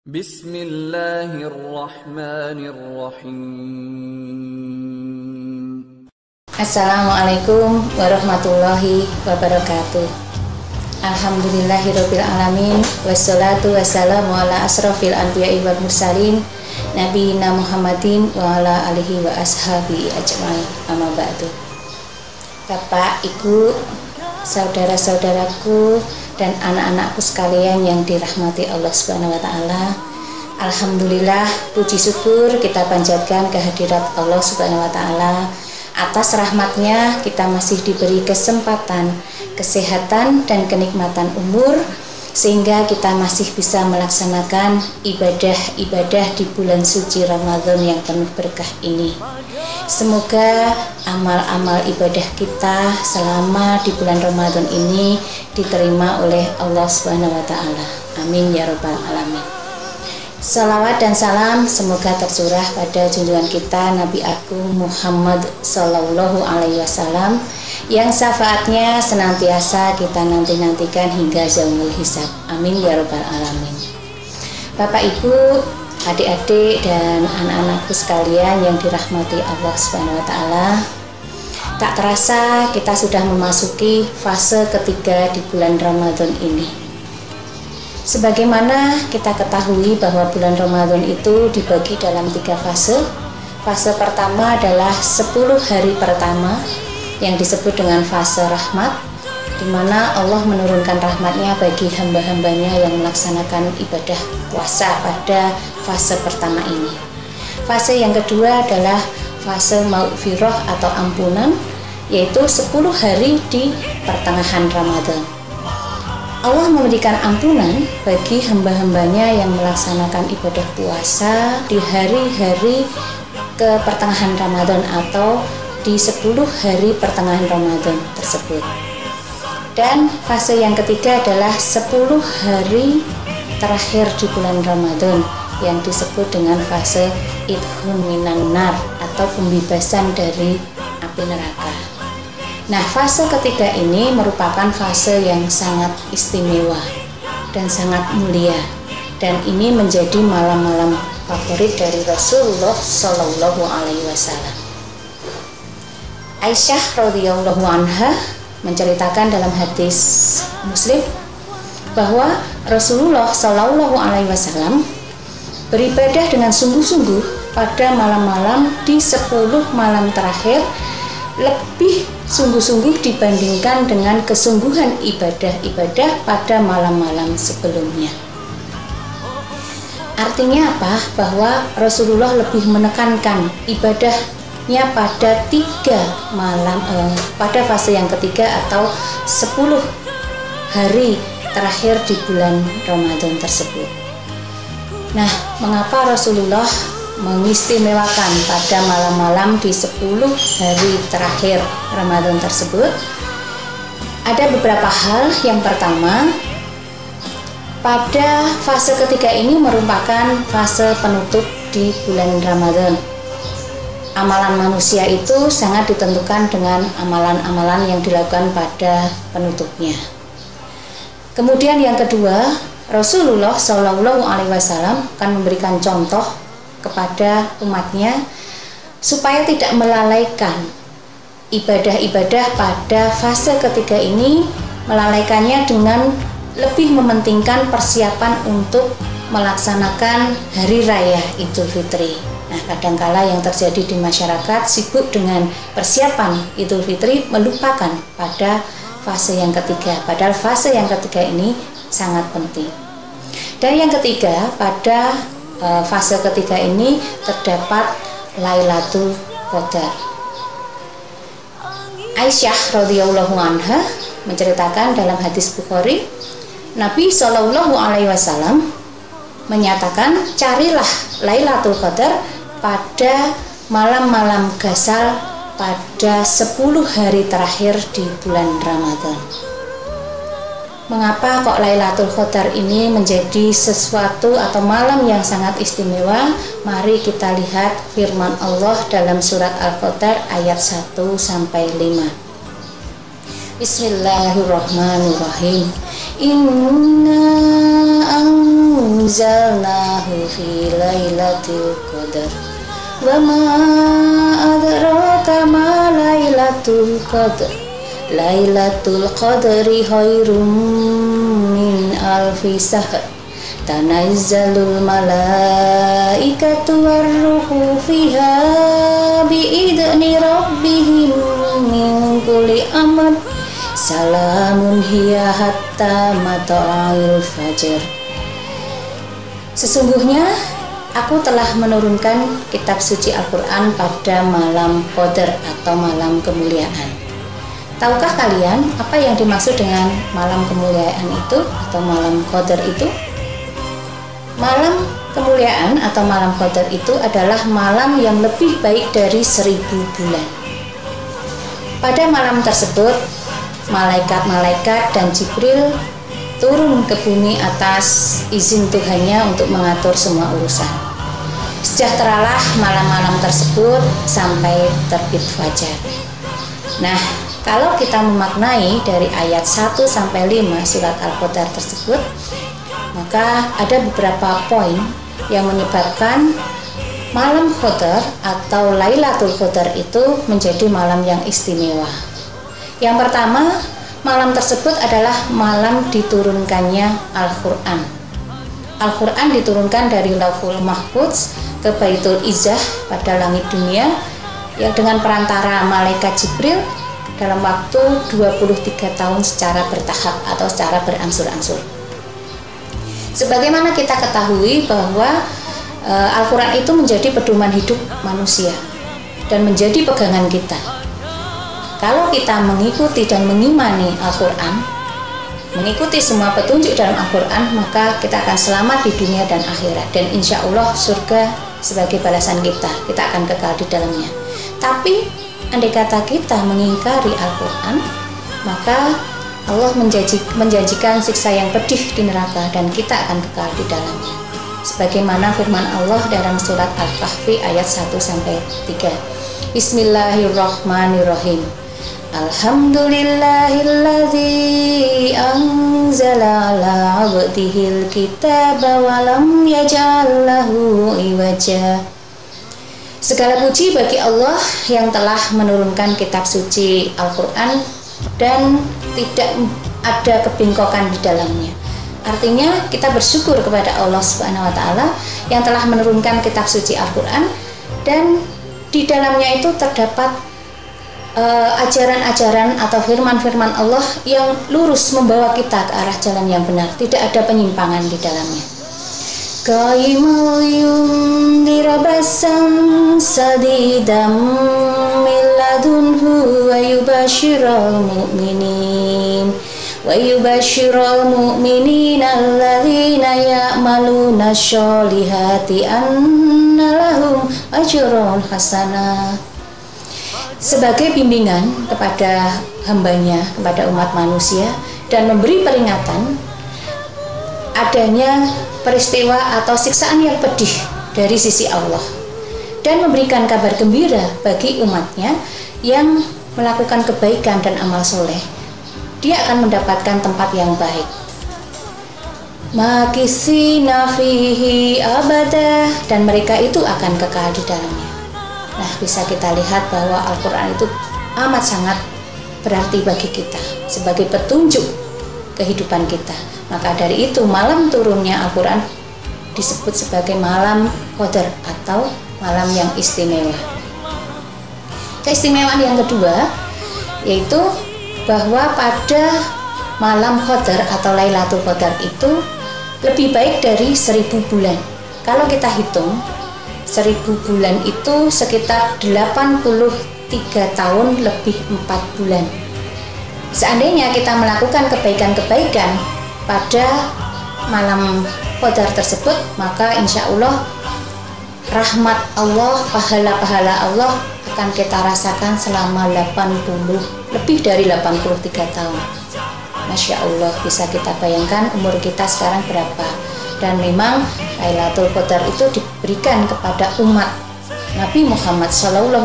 Bismillahirrahmanirrahim. Assalamualaikum warahmatullahi wabarakatuh. Alhamdulillahirabbil alamin wassalatu wassalamu ala asrofil anbiya'i wal mursalin nabiyina Muhammadin wa ala alihi wa ashabi ajmain. Amma ba'du. Bapak, Ibu, saudara-saudaraku dan anak-anakku sekalian yang dirahmati Allah Subhanahu wa taala. Alhamdulillah, puji syukur kita panjatkan kehadirat Allah Subhanahu wa taala. Atas rahmatnya kita masih diberi kesempatan, kesehatan dan kenikmatan umur sehingga kita masih bisa melaksanakan ibadah-ibadah di bulan suci Ramadan yang penuh berkah ini. Semoga amal-amal ibadah kita selama di bulan Ramadan ini diterima oleh Allah Subhanahu wa taala. Amin ya rabbal alamin. Salawat dan salam semoga tercurah pada junjungan kita Nabi Agung Muhammad Sallallahu Alaihi Wasallam yang syafaatnya senantiasa kita nantikan hingga yaumul hisab. Amin ya rabbal alamin. Bapak, Ibu, adik-adik dan anak-anakku sekalian yang dirahmati Allah Subhanahu wa taala, tak terasa kita sudah memasuki fase ketiga di bulan Ramadan ini. Sebagaimana kita ketahui bahwa bulan Ramadan itu dibagi dalam 3 fase. Fase pertama adalah 10 hari pertama yang disebut dengan fase rahmat, di mana Allah menurunkan rahmatnya bagi hamba-hambanya yang melaksanakan ibadah puasa pada fase pertama ini. Fase yang kedua adalah fase maghfirah atau ampunan, yaitu 10 hari di pertengahan Ramadan. Allah memberikan ampunan bagi hamba-hambanya yang melaksanakan ibadah puasa di hari-hari ke pertengahan Ramadan atau di 10 hari pertengahan Ramadan tersebut. Dan fase yang ketiga adalah 10 hari terakhir di bulan Ramadan yang disebut dengan fase idhun minan nar atau pembebasan dari api neraka. Nah, fase ketiga ini merupakan fase yang sangat istimewa dan sangat mulia, dan ini menjadi malam-malam favorit dari Rasulullah Shallallahu Alaihi Wasallam. Aisyah radhiyallahu anha menceritakan dalam hadis Muslim bahwa Rasulullah Shallallahu Alaihi Wasallam beribadah dengan sungguh-sungguh pada malam-malam di 10 malam terakhir, lebih sungguh-sungguh dibandingkan dengan kesungguhan ibadah-ibadah pada malam-malam sebelumnya. Artinya apa? Bahwa Rasulullah lebih menekankan ibadahnya pada 3 malam, pada fase yang ketiga atau 10 hari terakhir di bulan Ramadan tersebut. Nah, mengapa Rasulullah mengistimewakan pada malam-malam di 10 hari terakhir Ramadan tersebut? Ada beberapa hal. Yang pertama, pada fase ketiga ini merupakan fase penutup di bulan Ramadan. Amalan manusia itu sangat ditentukan dengan amalan-amalan yang dilakukan pada penutupnya. Kemudian yang kedua, Rasulullah Shallallahu Alaihi Wasallam akan memberikan contoh kepada umatnya supaya tidak melalaikan ibadah-ibadah pada fase ketiga ini, melalaikannya dengan lebih mementingkan persiapan untuk melaksanakan hari raya Idul Fitri. Nah, kadangkala yang terjadi di masyarakat sibuk dengan persiapan Idul Fitri, melupakan pada fase yang ketiga, padahal fase yang ketiga ini sangat penting. Dan yang ketiga, pada fase ketiga ini terdapat Lailatul Qadar. Aisyah radhiyallahu anha menceritakan dalam hadis Bukhari, Nabi Shallallahu Alaihi Wasallam menyatakan, carilah Lailatul Qadar pada malam-malam gasal pada 10 hari terakhir di bulan Ramadan. Mengapa kok Lailatul Qadar ini menjadi sesuatu atau malam yang sangat istimewa? Mari kita lihat firman Allah dalam surat Al-Qadar ayat 1-5. Bismillahirrahmanirrahim. Inna anzalnahu fi lailatul qadar wa ma adraka ma lailatul qadar lailatul qadri khairum min alfi sahr tanazzalul malaikatu warruhu fiha biidni rabbihim min kulli amr salamun hiya hatta matla'il fajar. Sesungguhnya aku telah menurunkan kitab suci Al-Quran pada malam Qadar atau malam kemuliaan. Tahukah kalian apa yang dimaksud dengan malam kemuliaan itu atau malam Qadar itu? Malam kemuliaan atau malam Qadar itu adalah malam yang lebih baik dari 1000 bulan. Pada malam tersebut, malaikat-malaikat dan Jibril turun ke bumi atas izin Tuhannya untuk mengatur semua urusan. Sejahteralah malam-malam tersebut sampai terbit fajar. Nah, kalau kita memaknai dari ayat 1 sampai 5 surat Al-Qadar tersebut, maka ada beberapa poin yang menyebabkan malam Qadar atau Lailatul Qadar itu menjadi malam yang istimewa. Yang pertama, malam tersebut adalah malam diturunkannya Al-Quran. Al-Quran diturunkan dari Lauhul Mahfuz ke Baitul Izzah pada langit dunia yang dengan perantara malaikat Jibril dalam waktu 23 tahun secara bertahap atau secara berangsur-angsur. Sebagaimana kita ketahui bahwa Al-Quran itu menjadi pedoman hidup manusia dan menjadi pegangan kita. Kalau kita mengikuti dan mengimani Al-Quran, mengikuti semua petunjuk dalam Al-Quran, maka kita akan selamat di dunia dan akhirat. Dan insya Allah surga sebagai balasan kita akan kekal di dalamnya. Tapi andai kata kita mengingkari Al-Quran, maka Allah menjanjikan siksa yang pedih di neraka dan kita akan kekal di dalamnya. Sebagaimana firman Allah dalam surat Al-Kahfi ayat 1-3. Bismillahirrahmanirrahim. Alhamdulillahilladzi anzala ala 'abdihil kitaba wa lam yaj'al lahu iwaja. Segala puji bagi Allah yang telah menurunkan kitab suci Al-Quran dan tidak ada kebengkokan di dalamnya. Artinya kita bersyukur kepada Allah Subhanahu wa taala yang telah menurunkan kitab suci Al-Quran dan di dalamnya itu terdapat ajaran-ajaran atau firman-firman Allah yang lurus membawa kita ke arah jalan yang benar, tidak ada penyimpangan di dalamnya. Qaimul yundirabasan sadidam milladunhu wa yubashiral mu'minin alladzina ya'maluna sholihati anna lahum ajrun hasanah. Sebagai bimbingan kepada hambanya, kepada umat manusia, dan memberi peringatan adanya peristiwa atau siksaan yang pedih dari sisi Allah, dan memberikan kabar gembira bagi umatnya yang melakukan kebaikan dan amal soleh. Dia akan mendapatkan tempat yang baik. Makisina fihi abada, dan mereka itu akan kekal di dalamnya. Nah, bisa kita lihat bahwa Al-Quran itu amat sangat berarti bagi kita sebagai petunjuk kehidupan kita. Maka dari itu malam turunnya Al-Quran disebut sebagai malam Qadar atau malam yang istimewa. Keistimewaan yang kedua yaitu bahwa pada malam Qadar atau Lailatul Qadar itu lebih baik dari 1000 bulan. Kalau kita hitung 1000 bulan itu sekitar 83 tahun lebih 4 bulan. Seandainya kita melakukan kebaikan-kebaikan pada malam Qadar tersebut, maka insya Allah rahmat Allah, pahala-pahala Allah akan kita rasakan selama lebih dari 83 tahun. Masya Allah, bisa kita bayangkan umur kita sekarang berapa. Dan memang Lailatul Qadar itu diberikan kepada umat Nabi Muhammad SAW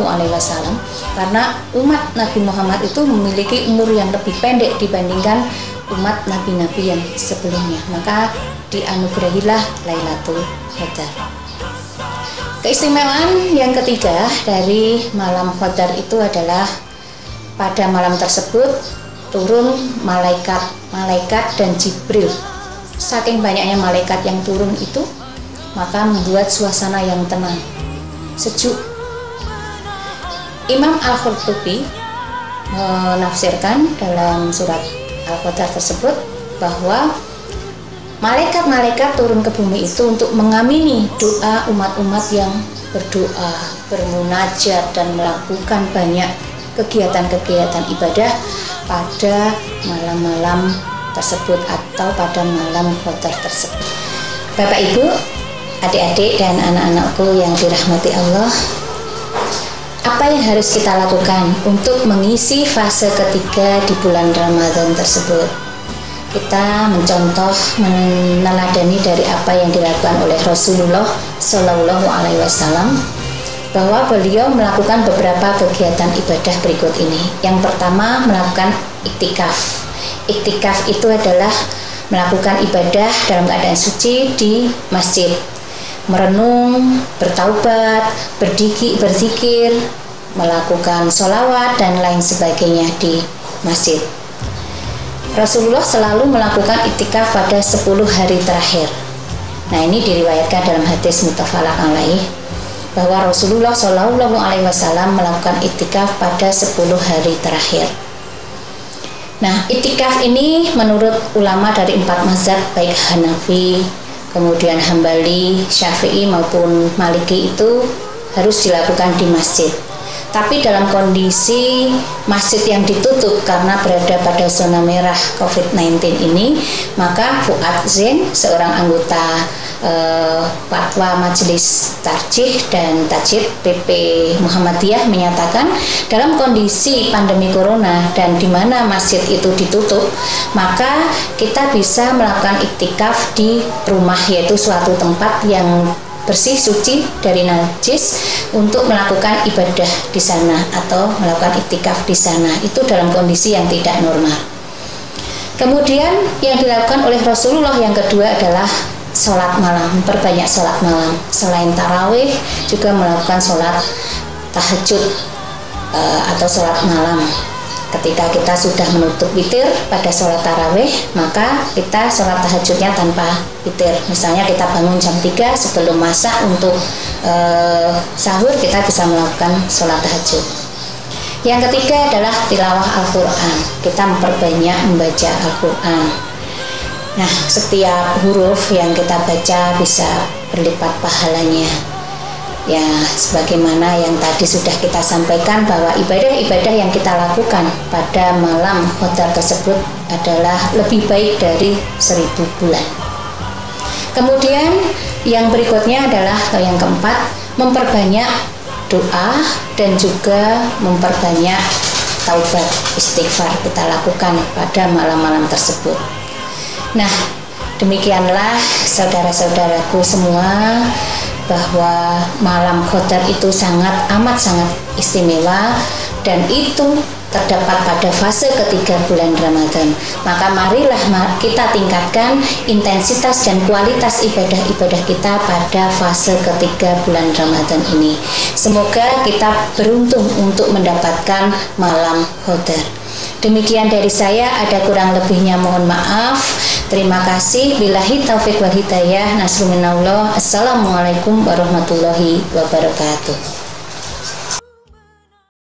karena umat Nabi Muhammad itu memiliki umur yang lebih pendek dibandingkan umat nabi-nabi yang sebelumnya. Maka dianugerahilah Lailatul Qadar. Keistimewaan yang ketiga dari malam Qadar itu adalah pada malam tersebut turun malaikat dan Jibril. Saking banyaknya malaikat yang turun itu, maka membuat suasana yang tenang, sejuk. Imam Al-Qurtubi menafsirkan dalam surat Al-Qadar tersebut bahwa malaikat-malaikat turun ke bumi itu untuk mengamini doa umat-umat yang berdoa, bermunajat, dan melakukan banyak kegiatan-kegiatan ibadah pada malam-malam tersebut atau pada malam Qadar tersebut. Bapak Ibu, adik-adik dan anak-anakku yang dirahmati Allah, apa yang harus kita lakukan untuk mengisi fase ketiga di bulan Ramadan tersebut? Kita mencontoh, meneladani dari apa yang dilakukan oleh Rasulullah Shallallahu Alaihi Wasallam, bahwa beliau melakukan beberapa kegiatan ibadah berikut ini. Yang pertama, melakukan iktikaf. Iktikaf itu adalah melakukan ibadah dalam keadaan suci di masjid, merenung, bertaubat, berzikir, melakukan sholawat dan lain sebagainya di masjid. Rasulullah selalu melakukan iktikaf pada 10 hari terakhir. Nah, ini diriwayatkan dalam hadis muttafaq alaih bahwa Rasulullah Shallallahu Alaihi Wasallam melakukan iktikaf pada 10 hari terakhir. Nah, iktikaf ini menurut ulama dari 4 mazhab, baik Hanafi, kemudian Hambali, Syafi'i maupun Maliki, itu harus dilakukan di masjid. Tapi dalam kondisi masjid yang ditutup karena berada pada zona merah COVID-19 ini, maka Fuad Zain, seorang anggota Fatwa Majelis Tarjih dan Tajdid PP Muhammadiyah, menyatakan dalam kondisi pandemi corona dan di mana masjid itu ditutup, maka kita bisa melakukan iktikaf di rumah, yaitu suatu tempat yang bersih, suci dari najis, untuk melakukan ibadah di sana atau melakukan iktikaf di sana. Itu dalam kondisi yang tidak normal. Kemudian yang dilakukan oleh Rasulullah yang kedua adalah sholat malam, memperbanyak sholat malam. Selain tarawih, juga melakukan sholat tahajud atau sholat malam. Ketika kita sudah menutup witir pada sholat tarawih, maka kita sholat tahajudnya tanpa witir. Misalnya kita bangun jam 3 sebelum masak untuk sahur, kita bisa melakukan sholat tahajud. Yang ketiga adalah tilawah Al-Quran. Kita memperbanyak membaca Al-Quran. Nah, setiap huruf yang kita baca bisa berlipat pahalanya. Ya, sebagaimana yang tadi sudah kita sampaikan bahwa ibadah-ibadah yang kita lakukan pada malam Qadar tersebut adalah lebih baik dari 1000 bulan. Kemudian yang berikutnya adalah, atau yang keempat, memperbanyak doa dan juga memperbanyak taubat, istighfar kita lakukan pada malam-malam tersebut. Nah, demikianlah saudara-saudaraku semua, bahwa malam Qadar itu amat sangat istimewa, dan itu terdapat pada fase ketiga bulan Ramadan. Maka marilah kita tingkatkan intensitas dan kualitas ibadah-ibadah kita pada fase ketiga bulan Ramadan ini. Semoga kita beruntung untuk mendapatkan malam Qadar. Demikian dari saya, ada kurang lebihnya mohon maaf. Terima kasih. Billahi taufiq wal hidayah. Nasrul minallah. Assalamualaikum warahmatullahi wabarakatuh.